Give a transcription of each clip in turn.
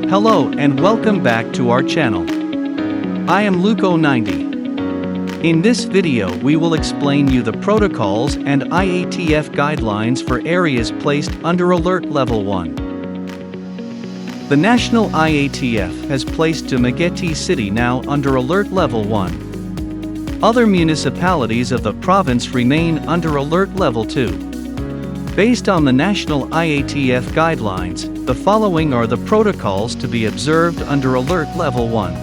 Hello and welcome back to our channel. I am Luco90. In this video we will explain you the protocols and IATF guidelines for areas placed under Alert Level 1. The National IATF has placed Dumaguete City now under Alert Level 1. Other municipalities of the province remain under Alert Level 2. Based on the National IATF guidelines, the following are the protocols to be observed under Alert Level 1.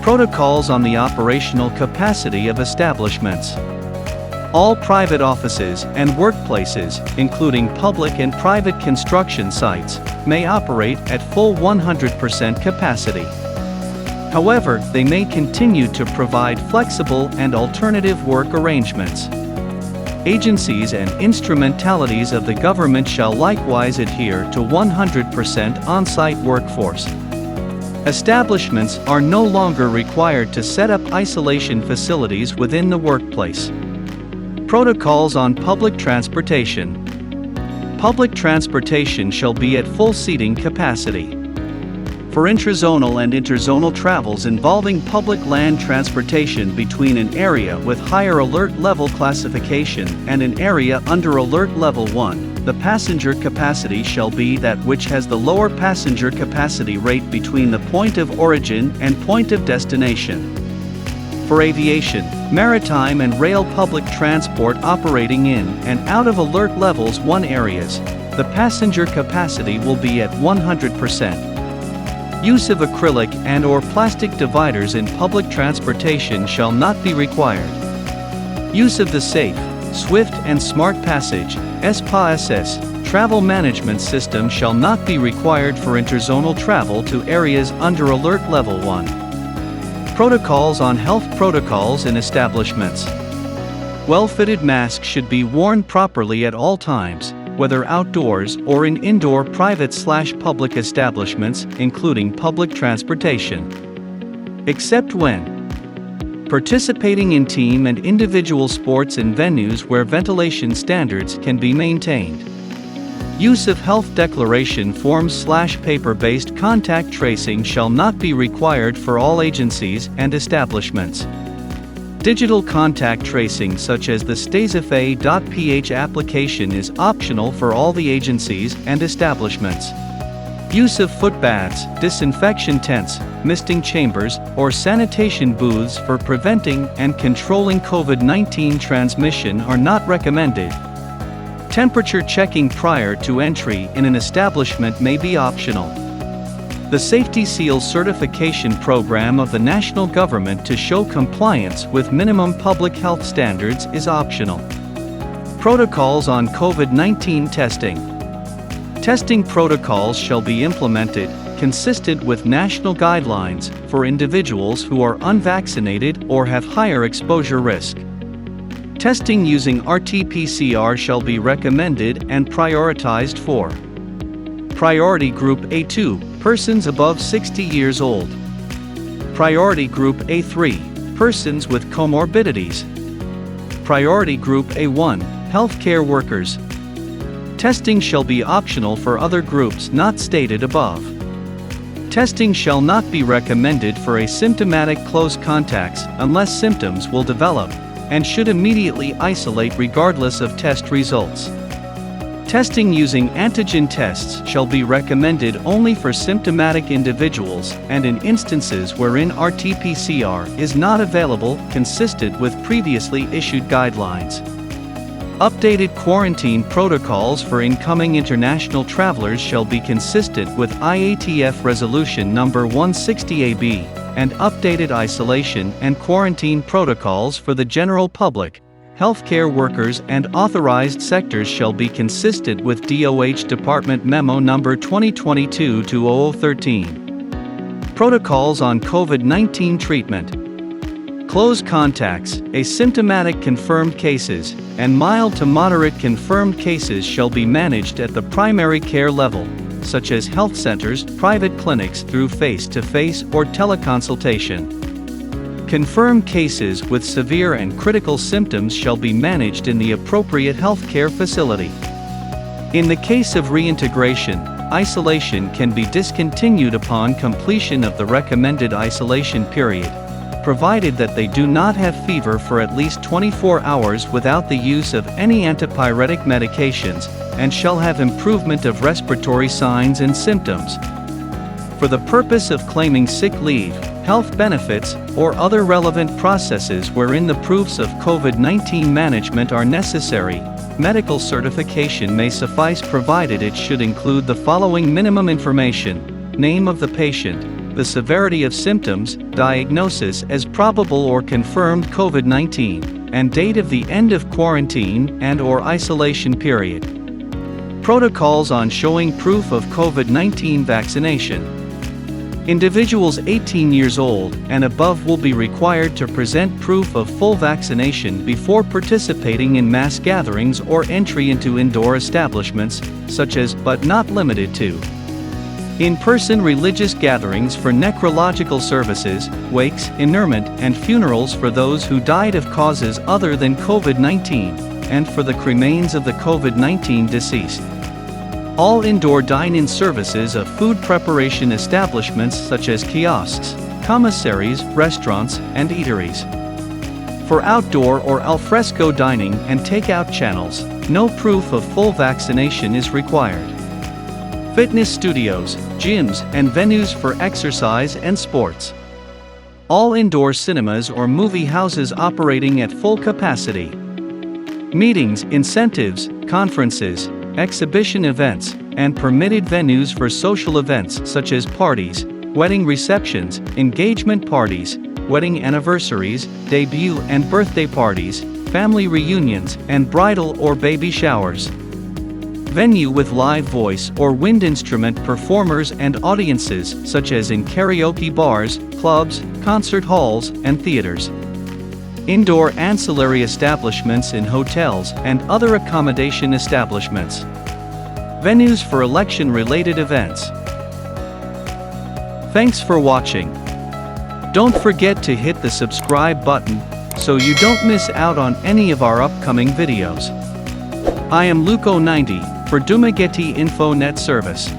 Protocols on the operational capacity of establishments. All private offices and workplaces, including public and private construction sites, may operate at full 100% capacity. However, they may continue to provide flexible and alternative work arrangements. Agencies and instrumentalities of the government shall likewise adhere to 100% on-site workforce. Establishments are no longer required to set up isolation facilities within the workplace. Protocols on public transportation. Public transportation shall be at full seating capacity. For intrazonal and interzonal travels involving public land transportation between an area with higher alert level classification and an area under Alert Level 1, the passenger capacity shall be that which has the lower passenger capacity rate between the point of origin and point of destination. For aviation, maritime and rail public transport operating in and out of Alert Levels 1 areas, the passenger capacity will be at 100%. Use of acrylic and/or plastic dividers in public transportation shall not be required. Use of the Safe, Swift and Smart Passage (SPASS) travel management system shall not be required for interzonal travel to areas under Alert Level 1. Protocols on health protocols in establishments. Well-fitted masks should be worn properly at all times, whether outdoors or in indoor private/public establishments, including public transportation. Except when participating in team and individual sports in venues where ventilation standards can be maintained. Use of health declaration forms/paper-based contact tracing shall not be required for all agencies and establishments. Digital contact tracing such as the STASIFA.ph application is optional for all the agencies and establishments. Use of foot baths, disinfection tents, misting chambers, or sanitation booths for preventing and controlling COVID-19 transmission are not recommended. Temperature checking prior to entry in an establishment may be optional. The Safety Seal certification program of the national government to show compliance with minimum public health standards is optional. Protocols on COVID-19 testing. Testing protocols shall be implemented, consistent with national guidelines, for individuals who are unvaccinated or have higher exposure risk. Testing using RT-PCR shall be recommended and prioritized for Priority Group A2, persons above 60 years old. Priority Group A3, persons with comorbidities. Priority Group A1, healthcare workers. Testing shall be optional for other groups not stated above. Testing shall not be recommended for asymptomatic close contacts unless symptoms will develop, and should immediately isolate regardless of test results. Testing using antigen tests shall be recommended only for symptomatic individuals and in instances wherein RT-PCR is not available, consistent with previously issued guidelines. Updated quarantine protocols for incoming international travelers shall be consistent with IATF Resolution No. 160AB, and updated isolation and quarantine protocols for the general public, healthcare workers and authorized sectors shall be consistent with DOH Department Memo No. 2022-0013. Protocols on COVID-19 treatment. Close contacts, asymptomatic confirmed cases, and mild to moderate confirmed cases shall be managed at the primary care level, such as health centers, private clinics through face-to-face or teleconsultation. Confirmed cases with severe and critical symptoms shall be managed in the appropriate healthcare facility. In the case of reintegration, isolation can be discontinued upon completion of the recommended isolation period, provided that they do not have fever for at least 24 hours without the use of any antipyretic medications, and shall have improvement of respiratory signs and symptoms. For the purpose of claiming sick leave, health benefits, or other relevant processes wherein the proofs of COVID-19 management are necessary, medical certification may suffice, provided it should include the following minimum information: name of the patient, the severity of symptoms, diagnosis as probable or confirmed COVID-19, and date of the end of quarantine and/or isolation period. Protocols on showing proof of COVID-19 vaccination. Individuals 18 years old and above will be required to present proof of full vaccination before participating in mass gatherings or entry into indoor establishments, such as, but not limited to, in-person religious gatherings for necrological services, wakes, interment, and funerals for those who died of causes other than COVID-19, and for the cremains of the COVID-19 deceased. All indoor dine-in services of food preparation establishments such as kiosks, commissaries, restaurants, and eateries. For outdoor or alfresco dining and takeout channels, no proof of full vaccination is required. Fitness studios, gyms, and venues for exercise and sports. All indoor cinemas or movie houses operating at full capacity. Meetings, incentives, conferences, exhibition events, and permitted venues for social events such as parties, wedding receptions, engagement parties, wedding anniversaries, debut and birthday parties, family reunions, and bridal or baby showers. Venue with live voice or wind instrument performers and audiences such as in karaoke bars, clubs, concert halls, and theaters. Indoor ancillary establishments in hotels and other accommodation establishments. Venues for election-related events. Thanks for watching. Don't forget to hit the subscribe button so you don't miss out on any of our upcoming videos. I am Luco90 for Dumaguete Info Net Service.